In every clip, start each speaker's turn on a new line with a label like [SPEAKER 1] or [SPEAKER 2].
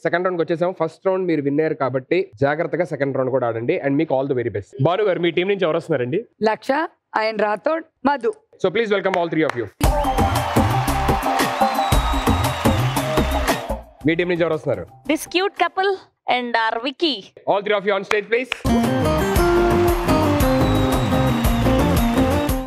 [SPEAKER 1] Second round వచ్చేసాం. First round మీరు విన్నారు కాబట్టి జాగ్రత్తగా సెకండ్ రౌండ్ కూడా ఆడండి. అండ్ మీకు all the very best. Bhanu గారు మీ టీం నుంచి ఎవరు వస్తున్నారండి?
[SPEAKER 2] లక్ష, ఆయన Rathod, Madhu.
[SPEAKER 1] So please welcome all three of you. మీ టీం నుంచి ఎవరు వస్తున్నారు?
[SPEAKER 3] This cute couple and are Vicky.
[SPEAKER 1] All three of you on stage please.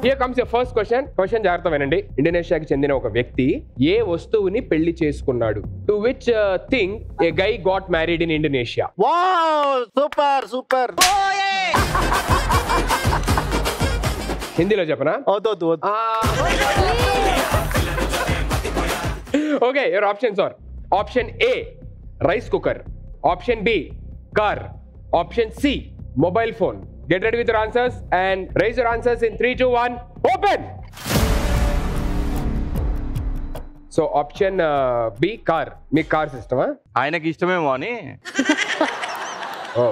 [SPEAKER 1] Here comes your first question. Question జాగ్రత్త వినండి. ఇండోనేషియాకి చెందిన ఒక వ్యక్తి ఏ వస్తువుని పెళ్లి చేసుకున్నాడు? To which thing a guy got married in Indonesia?
[SPEAKER 4] Wow, super.
[SPEAKER 1] హిందీలో చెప్పనా?
[SPEAKER 4] వద్దు.
[SPEAKER 1] Okay, your options are option A, rice cooker. Option B, car. Option C, mobile phone. Get ready with your answers and raise your answers in 3, 2, 1. Open! So option B, car. Me car సిస్టమా?
[SPEAKER 5] ఆయనకి ఇష్టమేమో అని.
[SPEAKER 1] ఓ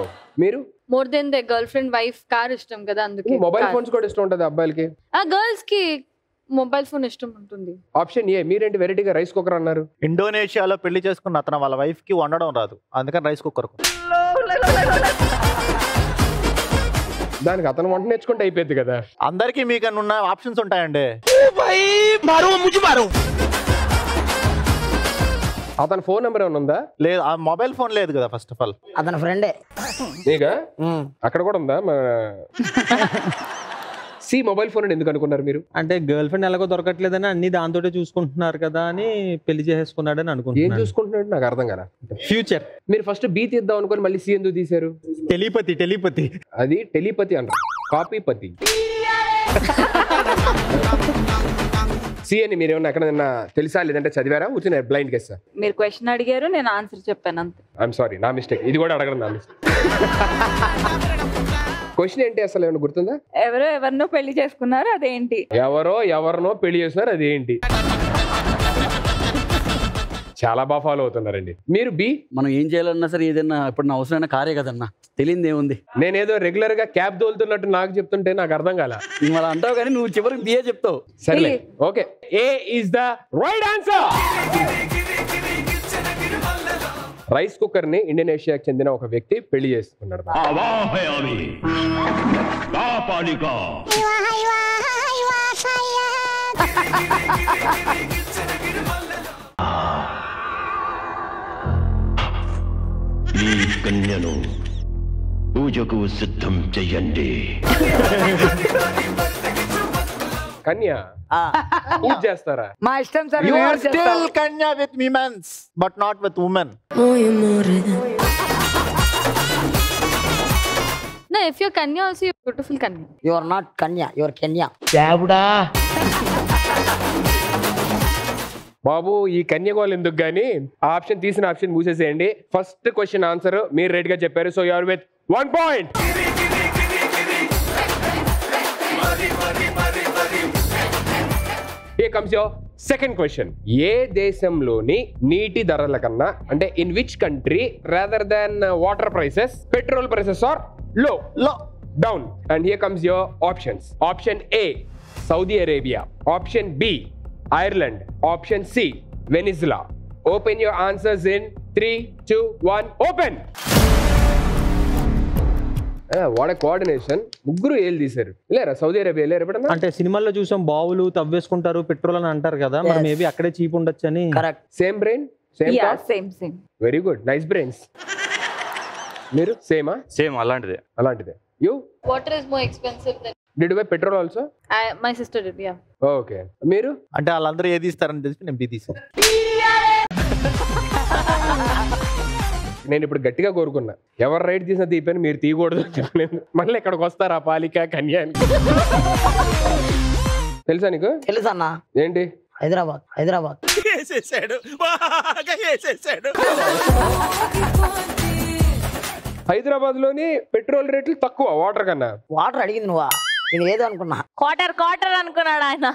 [SPEAKER 1] మీరు?
[SPEAKER 6] More than the girl friend wife car ఇష్టం కదా, అందుకే.
[SPEAKER 1] Mobile phones కూడా ఇష్టం ఉంటుంది అబ్బాయిలకి.
[SPEAKER 6] ఆ గర్ల్స్ కి మొబైల్ ఫోన్ ఇష్టం ఉంటుంది.
[SPEAKER 1] Option A. మీరేంటి వెరైటీగా రైస్ కుక్కర్ అన్నారు?
[SPEAKER 4] ఇండోనేషియాలో పెళ్లి చేసుకున్న అతను వాళ్ళ వైఫ్ కి వండడం రాదు, అందుకని రైస్ కుక్కర్.
[SPEAKER 1] దానికి అతను వంట నేర్చుకుంటే అయిపోద్ది కదా.
[SPEAKER 4] అందరికి మీకు ఉన్న ఆప్షన్స్ ఉంటాయండి.
[SPEAKER 1] అతని ఫోన్ నెంబర్ ఏమైనా ఉందా?
[SPEAKER 4] లేదు, ఆ మొబైల్ ఫోన్ లేదు కదా. ఫస్ట్ ఆఫ్ ఆల్
[SPEAKER 2] అతని ఫ్రెండే.
[SPEAKER 1] నీగా అక్కడ కూడా ఉందా? సి మొబైల్ ఫోన్ ఎందుకు అనుకున్నారు మీరు?
[SPEAKER 7] అంటే గర్ల్ ఫ్రెండ్ ఎలాగో దొరకట్లేదని అన్ని దాంతో చూసుకుంటున్నారు కదా అని పెళ్లి చేసేసుకున్నాడని
[SPEAKER 1] ఏం
[SPEAKER 7] అనుకుంటున్నాను.
[SPEAKER 1] చూసుకుంటున్నాడు నాకు అర్థం కదా.
[SPEAKER 7] ఫ్యూచర్.
[SPEAKER 1] మీరు ఫస్ట్ బి తీద్దాం అనుకుని మళ్ళీ సి ఎందుకు తీశారు?
[SPEAKER 7] టెలిపతి.
[SPEAKER 1] అది టెలిపతి అంటారు, కాపీపతి. సి అని మీరు ఏమన్నా ఎక్కడ తెలుసా లేదంటే చదివారా? కూర్చుని బ్లైండ్ గెస్.
[SPEAKER 3] మీరు క్వశ్చన్ అడిగారు, నేను ఆన్సర్ చెప్పాను అంతే.
[SPEAKER 1] ఐఎమ్ సారీ, నా మిస్టేక్. ఇది కూడా అడగడం నా మిస్టేక్. క్వశ్చన్ ఏంటి అసలు ఏమైనా గుర్తుందా?
[SPEAKER 3] ఎవరినో పెళ్లి చేసుకున్నారు, అదేంటి?
[SPEAKER 1] ఎవరినో పెళ్లి చేస్తున్నారు, అదేంటి? చాలా బాగా ఫాలో అవుతున్నారండి. మీరు బి.
[SPEAKER 8] మనం ఏం చేయాలన్నా సరే ఏదైనా ఎప్పుడన్నా అవసరమైన కార్యే కదన్నా, తెలియదు ఏముంది.
[SPEAKER 1] నేనేదో రెగ్యులర్ గా క్యాబ్ తోలుతున్నట్టు నాకు చెప్తుంటే నాకు అర్థం కాల.
[SPEAKER 8] నువ్వు అలా అంటావు కానీ నువ్వు చివరికి బిఏ చెప్తావు.
[SPEAKER 1] సరే okay. A is the right answer. Rice cooker ని ఇండోనేషియాకి చెందిన ఒక వ్యక్తి పెళ్లి చేసుకున్నాడు.
[SPEAKER 9] ఈ కన్యను పూజకు సిద్ధం చెయ్యండి.
[SPEAKER 1] కన్య పూజ చేస్తారా?
[SPEAKER 2] మా ఇష్టం sir.
[SPEAKER 4] You are still Kanya with women's, but not with women.
[SPEAKER 6] No, if you're Kanya also, you're beautiful Kanya.
[SPEAKER 2] You are not Kanya, you are Kenya.
[SPEAKER 1] బాబు ఈ కన్యగోళం ఎందుకు గానీ ఆప్షన్ తీసిన ఆప్షన్ మూసేసేయండి. ఫస్ట్ క్వశ్చన్ ఆన్సర్ మీరు right గా చెప్పారు. So you are with 1 point. Here comes your second question. ఏ దేశంలోని నీటి ధరల కన్నా అంటే in which country rather than water prices petrol prices are low down? And here comes your options. Option A, Saudi Arabia. Option B, Ireland. Option C, Venezuela. Open your answers in 3, 2, 1. Open. What coordination. ముగ్గురు ఏళ్ళు తీశారు. లేరా Saudi Arabia లేరు ఎప్పుడన్నా?
[SPEAKER 7] అంటే సినిమాల్లో చూసాం, బావులు తవ్వేసుకుంటారు పెట్రోల్ అని అంటారు కదా, మరి మేబీ అక్కడే చీప్ ఉండొచ్చు అని.
[SPEAKER 2] Correct.
[SPEAKER 1] Same brain, same thought.
[SPEAKER 3] Same.
[SPEAKER 1] Very good, nice brains. మీరు సేమా?
[SPEAKER 5] సేమ్
[SPEAKER 1] అలాంటిదే. You
[SPEAKER 6] Water is more expensive than.
[SPEAKER 1] Did you buy petrol also?
[SPEAKER 6] My sister did, yeah.
[SPEAKER 1] Okay. మీరు?
[SPEAKER 4] అంటే వాళ్ళందరూ ఏది ఇస్తారని తెలిసి నేను బి తీసాను.
[SPEAKER 1] నేను ఇప్పుడు గట్టిగా కోరుకున్నా, ఎవరు రైట్ తీసిన తీపని మీరు తీయకూడదు చెప్పలేదు. మళ్ళీ ఇక్కడికి వస్తారా పాలిక కన్యాని? తెలుసా నీకు?
[SPEAKER 2] తెలుసన్నా.
[SPEAKER 1] ఏంటి?
[SPEAKER 2] హైదరాబాద్.
[SPEAKER 1] హైదరాబాద్ లోని పెట్రోల్ రేట్లు తక్కువ వాటర్ కన్నా.
[SPEAKER 2] వాటర్ అడిగింది నువ్వా? నేను ఏదో అనుకున్నా.
[SPEAKER 3] క్వార్టర్ అనుకున్నాడు ఆయన.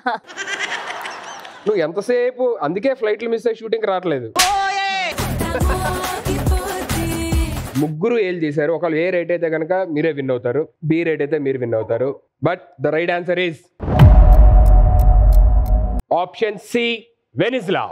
[SPEAKER 1] నువ్వు ఎంతసేపు అందుకే ఫ్లైట్లు మిస్ అయ్యి షూటింగ్ రావట్లేదు. ముగ్గురు ఏళ్ళు చేశారు. ఒకళ్ళు ఏ రైట్ అయితే కనుక మీరే విన్ అవుతారు, బి రైట్ అయితే మీరు విన్ అవుతారు. But the right answer is option C, Venezuela.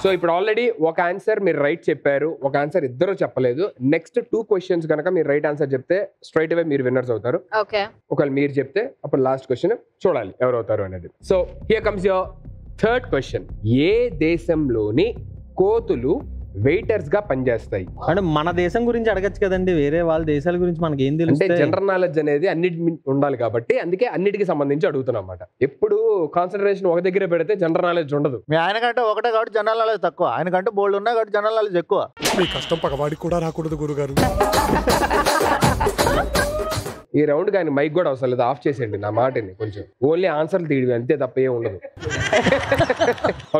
[SPEAKER 1] So ఇప్పుడు ఆల్రెడీ ఒక ఆన్సర్ మీరు రైట్ చెప్పారు, ఒక ఆన్సర్ ఇద్దరు చెప్పలేదు. నెక్స్ట్ 2 క్వశ్చన్స్ కనుక మీరు రైట్ ఆన్సర్ చెప్తే స్ట్రైట్ అవే మీరు విన్నర్స్ అవుతారు.
[SPEAKER 6] ఓకే.
[SPEAKER 1] ఒకవేళ మీరు చెప్తే అప్పుడు లాస్ట్ క్వశ్చన్ చూడాలి ఎవరు అవుతారు అనేది. So here comes your third question. ఏ దేశంలోని కోతులు వెయిటర్స్ గా పనిచేస్తాయి?
[SPEAKER 7] అంటే మన దేశం గురించి అడగచ్చు కదండి, వేరే వాళ్ళ దేశాల గురించి మనకి ఏం
[SPEAKER 1] అంటే
[SPEAKER 7] తెలుసు?
[SPEAKER 1] జనరల్ నాలెడ్జ్ అనేది అన్నిటి ఉండాలి కాబట్టి అందుకే అన్నిటికి సంబంధించి అడుగుతున్నా అన్నమాట. ఎప్పుడు కాన్సన్ట్రేషన్ ఒక దగ్గర పెడితే జనరల్ నాలెడ్జ్ ఉండదు.
[SPEAKER 4] మీ ఆయనకంటే ఒకటే కాబట్టి జనరల్ నాలెడ్జ్ తక్కువ, ఆయనకంటే బోల్డ్ ఉన్నాయి కాబట్టి జనరల్ నాలెడ్జ్ ఎక్కువ.
[SPEAKER 5] మీ కష్టం పగవాడికి కూడా రాకూడదు గురుగారు.
[SPEAKER 1] ఈ రౌండ్ కానీ మైక్ కూడా అవసరం లేదు, ఆఫ్ చేసేయండి నా మాటని. కొంచెం ఓన్లీ ఆన్సర్లు తీయడం అంతే తప్ప ఏం ఉండదు.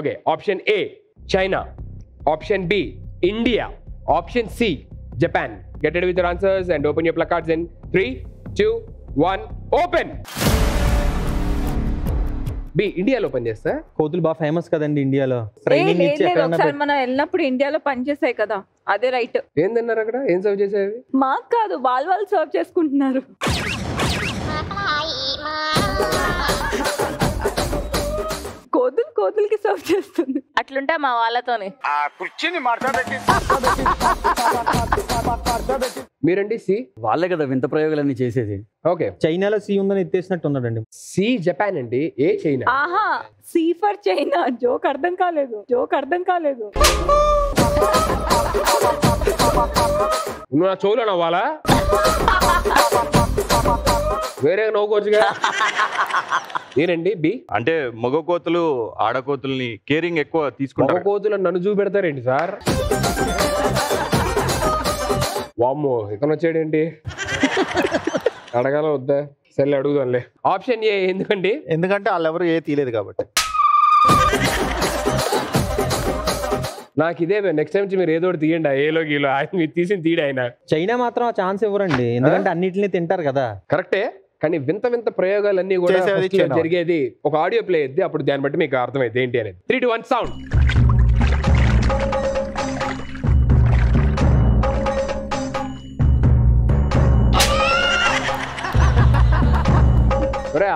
[SPEAKER 1] Okay, option A China, option B India, option C Japan. Get ready with your answers and open your placards in 3, 2, 1 open. B ఇండియాలో పని చేస్తా?
[SPEAKER 7] కోతులు బాగా ఫేమస్ కదండి ఇండియాలో. ట్రైనింగ్ ఇచ్చి ఎక్కడన్నా
[SPEAKER 3] ఒకసారి మనం వెళ్ళినప్పుడు ఇండియాలో పనిచేసాయి కదా, అదే రైట్.
[SPEAKER 1] ఏం తిన్నారు అక్కడ? ఏం సర్వ్ చేసేవి?
[SPEAKER 3] మాకు కాదు, వాళ్ళు సర్వ్ చేసుకుంటున్నారు. కోతులకి సర్వ్ చేస్తుంది.
[SPEAKER 10] అట్లుంటే మా వాళ్ళతోనే.
[SPEAKER 1] మీరండి సి?
[SPEAKER 8] వాళ్ళే కదా వింత ప్రయోగాలన్నీ చేసేది.
[SPEAKER 1] ఓకే,
[SPEAKER 7] చైనాలో సీ ఉందని ఎత్తేసినట్టు ఉన్నాడండి.
[SPEAKER 1] సి జపాన్ అండి, ఏ చైనా.
[SPEAKER 3] ఆహా, సి ఫర్ చైనా. జోక్ అర్థం కాలేదు.
[SPEAKER 1] నువ్వు నా చెవులో నవ్వాలా? వేరే నవ్వుకోవచ్చుగా. నేనండి బి.
[SPEAKER 11] అంటే మగ కోతులు ఆడకోతుల్ని కేరింగ్ ఎక్కువ తీసుకుంటారు.
[SPEAKER 1] మగ కోతులు నన్ను చూపెడతారేంటి సార్? వామ్మో, ఇతను వచ్చాడేంటి? అడగాల వద్దా? సరే అడుగుదాంలే. ఆప్షన్ ఏ ఎందుకండి?
[SPEAKER 4] ఎందుకంటే వాళ్ళు ఎవరు ఏ తీయలేదు కాబట్టి.
[SPEAKER 1] నాకు ఇదే నెక్స్ట్ టైం మీరు ఏదో ఒకటి తీయండి. ఏలో గీలో ఆయన మీరు తీసి తీయడు ఆయన.
[SPEAKER 7] చైనా మాత్రం ఆ ఛాన్స్ ఇవ్వరండి, ఎందుకంటే అన్నిటిని తింటారు కదా.
[SPEAKER 1] కరెక్టే, కానీ వింత వింత ప్రయోగాలన్నీ కూడా జరిగేది ఒక ఆడియో ప్లే అయ్యింది. అప్పుడు దాన్ని బట్టి మీకు అర్థమైంది ఏంటి అనేది. 3, 2, 1 సౌండ్.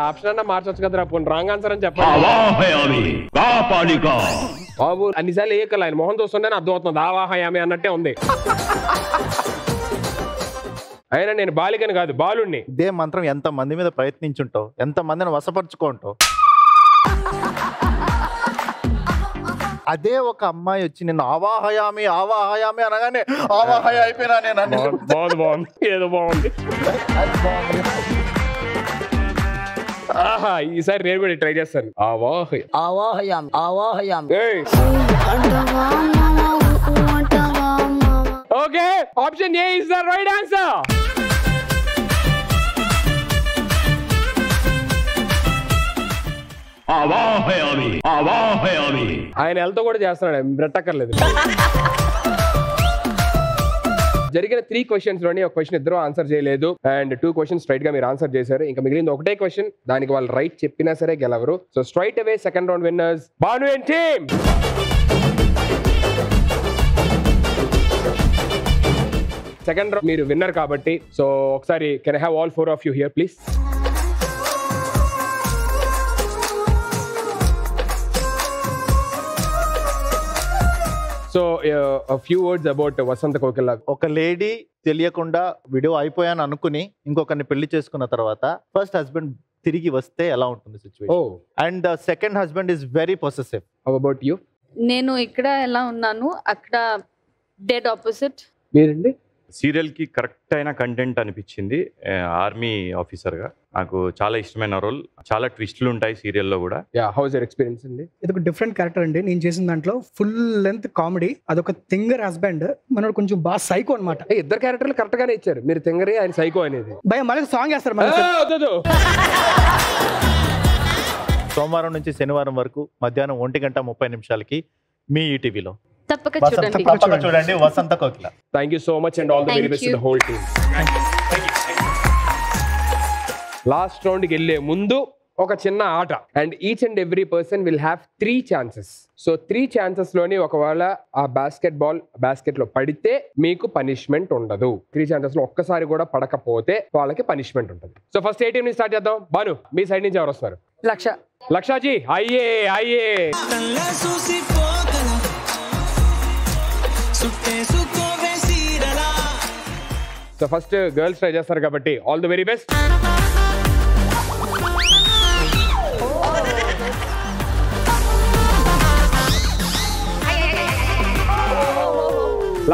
[SPEAKER 1] ఆప్షన్ అన్నా మార్చొచ్చు కదా. రాంగ్ ఆన్సర్ అని చెప్పండి బాబు. అన్నిసార్లు ఏ కల ఆయన మొహం చూస్తుంటే అర్థం అవుతుంది ఆవాహయామి అన్నట్టే ఉంది. అయినా నేను బాలికని కాదు, బాలుణ్ణి.
[SPEAKER 4] ఇదే మంత్రం ఎంత మంది మీద ప్రయత్నించుంటావు, ఎంత మందిని వశపరుచుకుంటావు. అదే ఒక అమ్మాయి వచ్చి నిన్ను ఆవాహయామి అనగానే ఆవాహయ అయిపోయినా నేను.
[SPEAKER 1] బాగుంది, ఏదో బాగుంది. ఆహా, ఈసారి నేను కూడా ట్రై చేస్తాను. Okay, option A is the right answer. ఆయన హెల్త్ కూడా చేస్తున్నాడు, బ్రెట్టక్కర్లేదు. జరిగిన 3 క్వశ్చన్స్ లోని ఒక క్వశ్చన్ ఇద్దరు ఆన్సర్ చేయలేదు అండ్ 2 క్వశ్చన్స్ స్ట్రైట్ గా మీరు ఆన్సర్ చేశారు. ఇంకా మిగిలింది ఒకటే క్వశ్చన్, దానికి వాళ్ళు రైట్ చెప్పినా సరే గెలవరు. So straight away second round winners Bhanu and team. Second round మీరు విన్నర్ కాబట్టి సో ఒకసారి can I have all 4 of you here please. So a few words about Vasantha Kokila.
[SPEAKER 4] ఒక లేడీ తెలియకుండా వీడియో అయిపోయాను అనుకుని ఇంకొకరిని పెళ్లి చేసుకున్న తర్వాత ఫస్ట్ హస్బెండ్ తిరిగి వస్తే ఎలా ఉంటుంది situation? And the second husband is very possessive.
[SPEAKER 1] How about you?
[SPEAKER 6] నేను ఇక్కడ ఎలా ఉన్నాను అక్కడ డెడ్ ఆపోజిట్.
[SPEAKER 1] మీరండి?
[SPEAKER 11] సీరియల్ కి కరెక్ట్ అయిన కంటెంట్ అనిపించింది. ఆర్మీ ఆఫీసర్ గా నాకు చాలా ఇష్టమైన రోల్. చాలా ట్విస్టులు ఉంటాయి సీరియల్లో కూడా.
[SPEAKER 1] హౌ ఇస్ యువర్ ఎక్స్పీరియన్స్ అండి?
[SPEAKER 5] ఇది ఒక డిఫరెంట్ క్యారెక్టర్ అండి. నేను చేసిన దాంట్లో ఫుల్ లెంత్ కామెడీ, అదొక తింగర్ హస్బెండ్, మనోడు కొంచెం బాగా సైకో అనమాట.
[SPEAKER 1] ఇద్దరు క్యారెక్టర్లు కరెక్ట్ గానే ఇచ్చారు, మీరు తింగరి ఆయన సైకో అనేది.
[SPEAKER 5] భయ మళ్ళీ సాంగ్ వేస్తారు.
[SPEAKER 4] సోమవారం నుంచి శనివారం వరకు మధ్యాహ్నం 1:30 మీ ఈటీవీలో
[SPEAKER 6] తప్పక
[SPEAKER 4] చూడండి వసంత కోకిల.
[SPEAKER 1] Thank you so much and all the very best to the whole team. Last round కి వెళ్ళే ముందు ఒక చిన్న ఆట and each and every person will have 3 chances. So 3 chances లోని ఒకవేళ ఆ బాస్కెట్ లో పడితే మీకు పనిష్మెంట్ ఉండదు. 3 ఛాన్సెస్ లో ఒక్కసారి కూడా పడకపోతే వాళ్ళకి పనిష్మెంట్ ఉంటుంది. సో ఫస్ట్ ఏ టీం నుంచి స్టార్ట్ చేద్దాం. భాను, మీ సైడ్ నుంచి ఎవరు వస్తారు?
[SPEAKER 2] లక్ష.
[SPEAKER 1] లక్షాజీ అయ్యే సో ఫస్ట్ గర్ల్స్ ట్రై చేస్తారు కాబట్టి all the very best.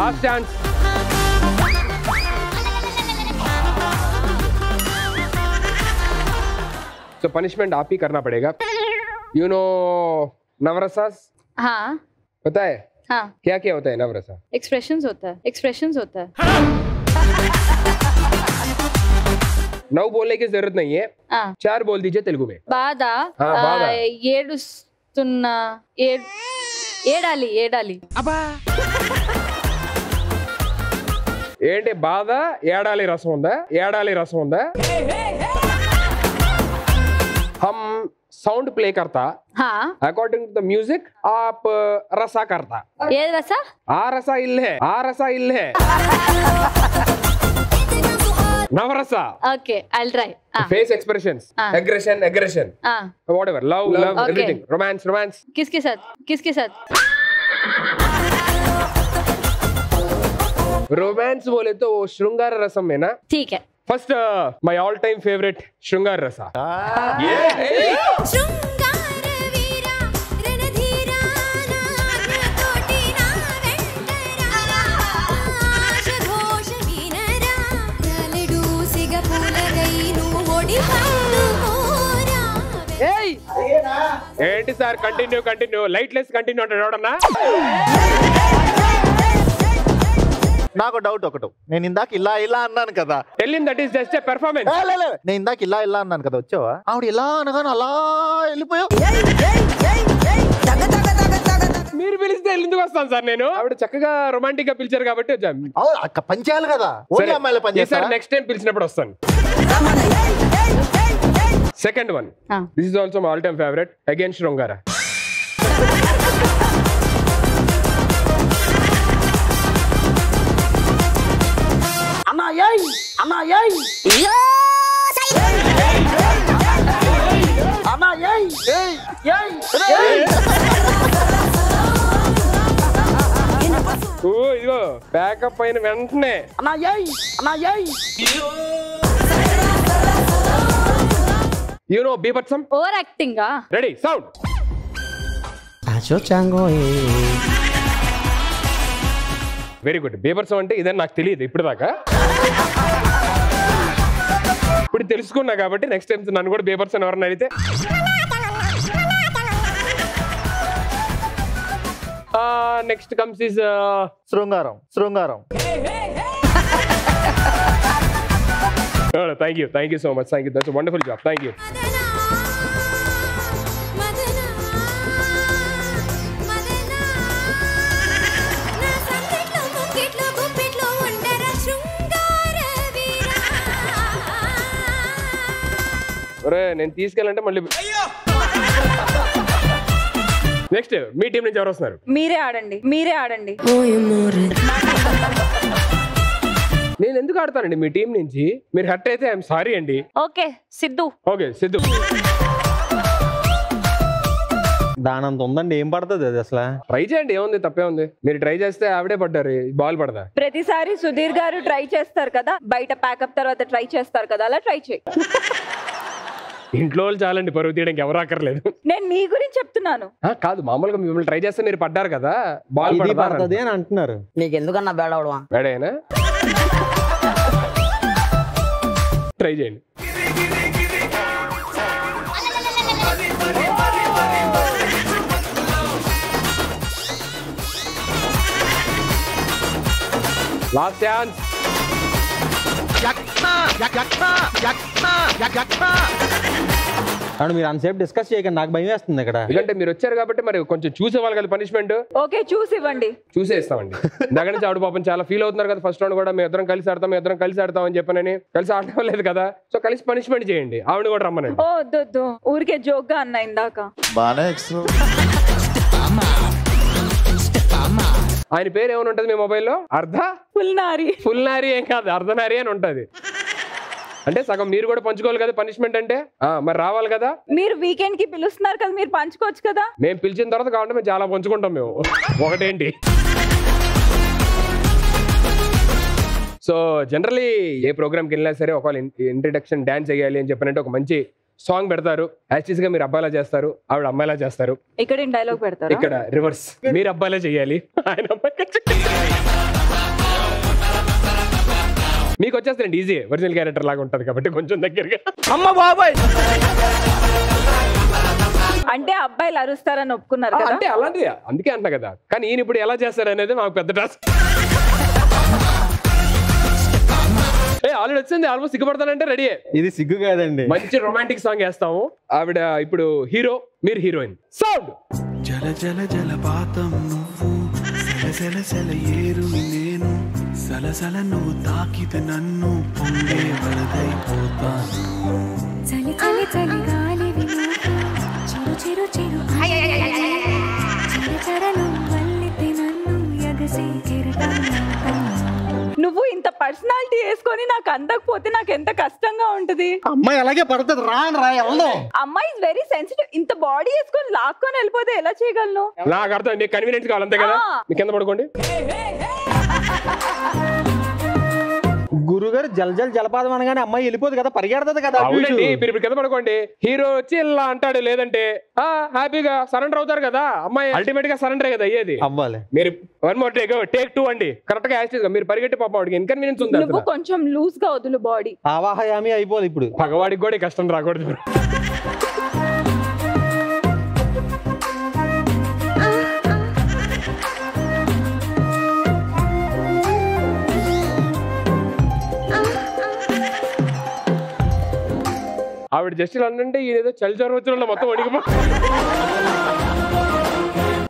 [SPEAKER 1] Last chance. तो पनिशमेंट आप ही करना पड़ेगा. यू नो नवरसास?
[SPEAKER 6] हाँ.
[SPEAKER 1] पता है?
[SPEAKER 6] हाँ.
[SPEAKER 1] क्या क्या होता है नवरसा?
[SPEAKER 6] एक्सप्रेशंस होता है. एक्सप्रेशंस होता है.
[SPEAKER 1] नौ बोलने की जरूरत नहीं है.
[SPEAKER 6] हाँ.
[SPEAKER 1] 4 बोल दीजिए तेलुगु में.
[SPEAKER 6] बाधा.
[SPEAKER 1] हाँ, बाधा.
[SPEAKER 6] ఏడుస్తున్నా ఏడాలి ఏడాలి.
[SPEAKER 1] అబ్బా ఏంటి బాధ? ఏడాలి రసం ఉందా? ఏడాలి రసం ఉందా? हम साउंड प्ले करता.
[SPEAKER 6] हाँ.
[SPEAKER 1] अकॉर्डिंग टू द म्यूजिक आप रसा करता.
[SPEAKER 6] ये रसा?
[SPEAKER 1] आ रसा इल है. आ रसा इल है. Navarasa.
[SPEAKER 6] Okay, I'll try.
[SPEAKER 1] Face expressions. Aggression, aggression. Whatever. Love,
[SPEAKER 6] okay.
[SPEAKER 1] everything. Romance, romance.
[SPEAKER 6] किसके साथ? किसके साथ?
[SPEAKER 1] रोमांस बोले तो वो श्रृंगार रसम में ना.
[SPEAKER 6] ठीक है.
[SPEAKER 1] First my all time favourite श्रृंगार रसा. ఏంటి సార్ కంటిన్యూ లైట్లెస్ కంటిన్యూ అంటాడు ఎవడన్నా?
[SPEAKER 4] నాకు డౌట్ ఒకటి. నేను ఇందాక ఇలా అన్నాను కదా.
[SPEAKER 1] Tell him that is just a performance.
[SPEAKER 4] నేను ఇందాక ఇలా అన్నాను కదా, వచ్చావా? ఆవిడ ఇలా అనగానే అలా వెళ్ళిపోయావు.
[SPEAKER 1] మీరు పిలిస్తే ఎందుకు వస్తాను సార్ నేను? ఆవిడ చక్కగా రొమాంటిక్ గా పిలిచారు కాబట్టి వచ్చాను.
[SPEAKER 4] పంచాలి కదా, ఓన్లీ అమ్మాయిల పనిచేస్తారు.
[SPEAKER 1] నెక్స్ట్ టైం పిలిచినప్పుడు వస్తాను. Second one. This is also my all time favourite. Again శృంగార. ఇదిగో ప్యాకప్ అయిన వెంటనే యు నో బీభత్సం.
[SPEAKER 6] Over acting.
[SPEAKER 1] Ready sound. Very good. బీభత్సం అంటే ఇదని నాకు తెలియదు ఇప్పుడు దాకా. ఇప్పుడు తెలుసుకున్నా కాబట్టి నెక్స్ట్ టైం నన్ను కూడా బీభత్సం ఎవరన్నా అడిగితే. నెక్స్ట్ కమ్స్ ఇస్
[SPEAKER 4] శృంగారం.
[SPEAKER 1] Thank you so much. Thank you. That's a wonderful job. Thank you. నేను తీసుకెళ్ళంటే మళ్ళీ నెక్స్ట్ మీ టీం నుంచి ఎవరు వస్తున్నారు?
[SPEAKER 3] మీరే ఆడండి.
[SPEAKER 1] నేను ఎందుకు ఆడతానండి మీ టీం నుంచి? మీరు హర్ట్ అయితే ఐఎమ్ సారీ అండి.
[SPEAKER 6] ఓకే సిద్ధు.
[SPEAKER 7] దానంత ఉందండి, ఏం పడుతుంది అది అసలు?
[SPEAKER 1] ట్రై చేయండి, ఏముంది, తప్పే ఉంది. మీరు ట్రై చేస్తే ఆవిడే పడ్డారు, బాల్ పడదా?
[SPEAKER 3] ప్రతిసారి సుధీర్ గారు ట్రై చేస్తారు కదా, బయట ప్యాకప్ తర్వాత ట్రై చేస్తారు కదా, అలా ట్రై చేయి.
[SPEAKER 1] ఇంట్లో వాళ్ళు చాలండి పరువు తీయడానికి, ఎవరు అక్కర్లేదు.
[SPEAKER 3] నేను నీ గురించి చెప్తున్నాను.
[SPEAKER 1] కాదు, మామూలుగా మిమ్మల్ని ట్రై చేస్తే మీరు పడ్డారు కదా, బాల్
[SPEAKER 7] పడుతుంది అని అంటున్నారు.
[SPEAKER 2] నీకు ఎందుకన్నా బేడవడవా?
[SPEAKER 1] బేడైనా ట్రై చేయండి. Last chance.
[SPEAKER 7] అవును, మీరు అంతసేపు డిస్కస్ చేయకండి, నాకు భయం వేస్తుంది ఇక్కడ.
[SPEAKER 1] ఎందుకంటే మీరు వచ్చారు కాబట్టి మరి కొంచెం చూసేవాళ్ళు కదా పనిష్మెంట్.
[SPEAKER 3] ఓకే, చూసి ఇవ్వండి.
[SPEAKER 1] చూసేస్తామండి. దగ్గర నుంచి ఆవిడ పాపం చాలా ఫీల్ అవుతున్నారు కదా, ఫస్ట్ రౌండ్ కూడా మేము ఇద్దరం కలిసి ఆడతాం అని చెప్పనని, కలిసి ఆడటం లేదు కదా, సో కలిసి పనిష్మెంట్ చేయండి, ఆవిడ కూడా రమ్మనండి.
[SPEAKER 3] ఓ వద్దు, ఊరికే జోక్ గా అన్నా ఇందాక.
[SPEAKER 1] ఆయన పేరు ఏమైనా ఉంటది మీ మొబైల్లో? ఫుల్ నారి ఏం కాదు, అర్ధనారి అని ఉంటది. అంటే సగం మీరు కూడా పంచుకోవాలి కదా పనిష్మెంట్ అంటే, మరి రావాలి కదా.
[SPEAKER 3] మీరు వీకెండ్ కి పిలుస్తున్నారు కదా, మీరు పంచుకోవచ్చు కదా.
[SPEAKER 1] మేము పిలిచిన తర్వాత కావాలంటే మేము చాలా పంచుకుంటాం మేము. ఒకటేంటి, సో జనరలీ ఏ ప్రోగ్రామ్కి వెళ్ళినా సరే ఒకవేళ ఇంట్రడక్షన్ డాన్స్ చేయాలి అని చెప్పినట్టు ఒక మంచి సాంగ్ పెడతారు. యాక్చువల్ గా మీరు అబ్బాయిలా చేస్తారు, ఆవిడ అమ్మాయిలా చేస్తారు.
[SPEAKER 3] ఇక్కడ డైలాగ్ పెడతారు,
[SPEAKER 1] ఇక్కడ రివర్స్, మీరు అబ్బాయిలా చేయాలి, ఆయన మీకు వచ్చేస్తారండి. ఈజీ ఒరిజినల్ క్యారెక్టర్ లాగా ఉంటది కాబట్టి కొంచెం దగ్గరగా. అమ్మ బాబాయ్
[SPEAKER 3] అంటే అబ్బాయిలు అరుస్తారని ఒప్పుకున్నారు కదా.
[SPEAKER 1] అంటే అలాంటిది, అందుకే అంటున్నా కదా. కానీ ఈయన ఇప్పుడు ఎలా చేస్తారు అనేది మాకు పెద్ద టాస్క్. ఆల్రెడీ వచ్చింది, ఆల్మోస్ట్ సిగ్గుపడతానంటే రెడీ.
[SPEAKER 7] ఇది సిగ్గు కాదండి,
[SPEAKER 1] మంచి రొమాంటిక్ సాంగ్ వేస్తాము. ఆవిడ ఇప్పుడు హీరో, మీరు హీరోయిన్. సౌండ్.
[SPEAKER 10] జల జల జలపాతం నువ్వు, సెల సెల సెల ఏరు నేను, సలసల నువ్వు తాకితే నన్ను పొంగే వరదైపోతాను.
[SPEAKER 12] చలి చలి చలి గాలివి చిరు చిరు చిరు చరచరను వల్లితే నన్ను ఎగసి కెరటం.
[SPEAKER 3] నువ్వు ఇంత పర్సనాలిటీ వేసుకొని నాకు అందకపోతే నాకు ఎంత కష్టంగా ఉంటది.
[SPEAKER 5] అమ్మాయి అలాగే పడుతుంది,
[SPEAKER 3] అమ్మాయి ఇస్ వెరీ సెన్సిటివ్. ఇంత బాడీ వేసుకొని లాక్కొని వెళ్ళిపోతే ఎలా చేయగలను?
[SPEAKER 1] నాకు అర్థం, మీకు కన్వీనియన్స్ కావాలి అంతే కదా. మీ కింద పడుకోండి.
[SPEAKER 7] గురుగారు జల్ జల్ జలపాతం అనగానే అమ్మాయి వెళ్ళిపోదు కదా, పరిగెడతది కదా.
[SPEAKER 1] అవునండి, మీరు ఇప్పుడు కింద పడుకోండి. హీరో వచ్చి ఇలా అంటాడు, లేదంటే హ్యాపీగా సరెండర్ అవుతారు కదా. అమ్మాయి అల్టిమేట్ గా సరెండర్ కదా అయ్యేది.
[SPEAKER 7] అవ్వాలి.
[SPEAKER 1] మీరు వన్ మోర్ టేక్ 2 అండి, కరెక్ట్ గా యాక్చువల్ గా మీరు పరిగెట్టి పాపం వాడికి ఇన్కన్వీనియన్స్ ఉంది.
[SPEAKER 3] నువ్వు కొంచెం లూజ్ గా వదులు బాడీ.
[SPEAKER 7] ఆవాహయామి అయిపోదు ఇప్పుడు.
[SPEAKER 1] పగవాడికి కూడా కష్టం రాకూడదు. ఆవిడ జస్ట్ ఇలా అంటే ఏదో చలి జ్వరం వచ్చిన మొత్తం వణికిపో.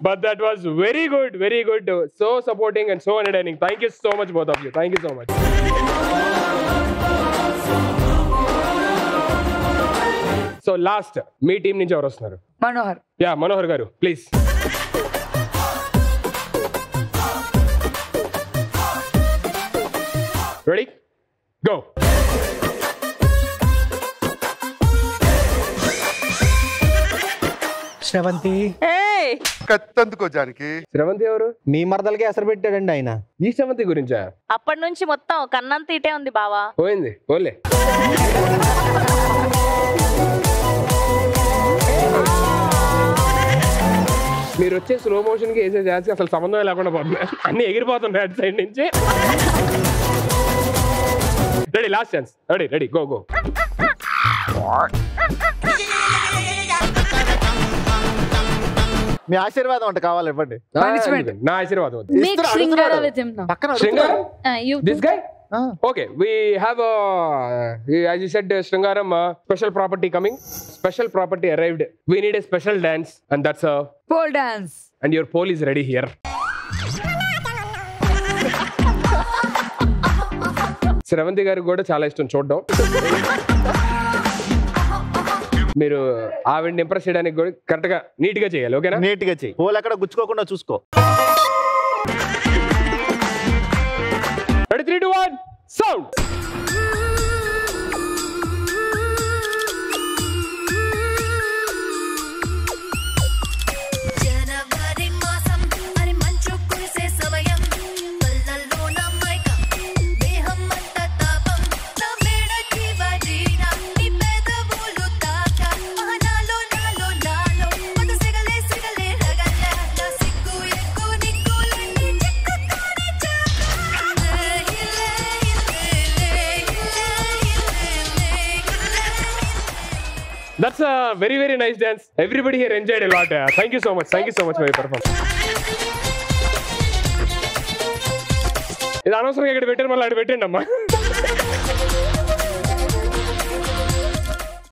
[SPEAKER 1] But that was very good, so supporting and so entertaining. Thank you so much, both of you. Thank you so much. So last, మీ టీం నుంచి ఎవరు వస్తున్నారు?
[SPEAKER 2] మనోహర్.
[SPEAKER 1] యా, మనోహర్ గారు ప్లీజ్. Ready, go.
[SPEAKER 5] శ్రవంతి.
[SPEAKER 13] కత్తందుకో జానకి.
[SPEAKER 1] శ్రవంతి ఎవరు?
[SPEAKER 7] మీ మరదలకి ఎసరు పెట్టాడండి ఆయన.
[SPEAKER 1] ఈ శ్రవంతి గురించా?
[SPEAKER 14] అప్పటి నుంచి మొత్తం కన్నంత ఇటే ఉంది బావా.
[SPEAKER 1] పోయింది, పోలే. మీరు వచ్చే స్లో మోషన్ కి వేసే డాన్స్ అసలు సంబంధం లేకుండా పోతున్నాయి, అన్ని ఎగిరిపోతున్నాయి అటు సైడ్ నుంచి. Ready, last chance. Ready, go.
[SPEAKER 4] మీ ఆశీర్వాదం అంటే కావాలి, ఇవ్వండి.
[SPEAKER 1] నా ఆశీర్వాదం.
[SPEAKER 6] This
[SPEAKER 1] guy? Okay, we have as you said, Shringaram, special property coming. Special property arrived. We need a special dance, and that's a
[SPEAKER 2] pole dance.
[SPEAKER 1] And your pole is ready here. Sravanthi గారు కూడా చాలా ఇష్టం చూడడం. మీరు ఆవిడని impress చేయడానికి కూడా correct గా నీట్ గా చేయాలి. ఓకేనా?
[SPEAKER 4] నీట్ గా చేయి, పోల్ ఎక్కడ గుచ్చుకోకుండా చూసుకో.
[SPEAKER 1] Ready, 3, 2, 1, sound. That's a very nice dance. Everybody here enjoyed a lot. Thank you so much for your performance. ఇది అనవసరంగా ఇక్కడ పెట్టారు, మళ్ళీ అక్కడ పెట్టండి అమ్మా.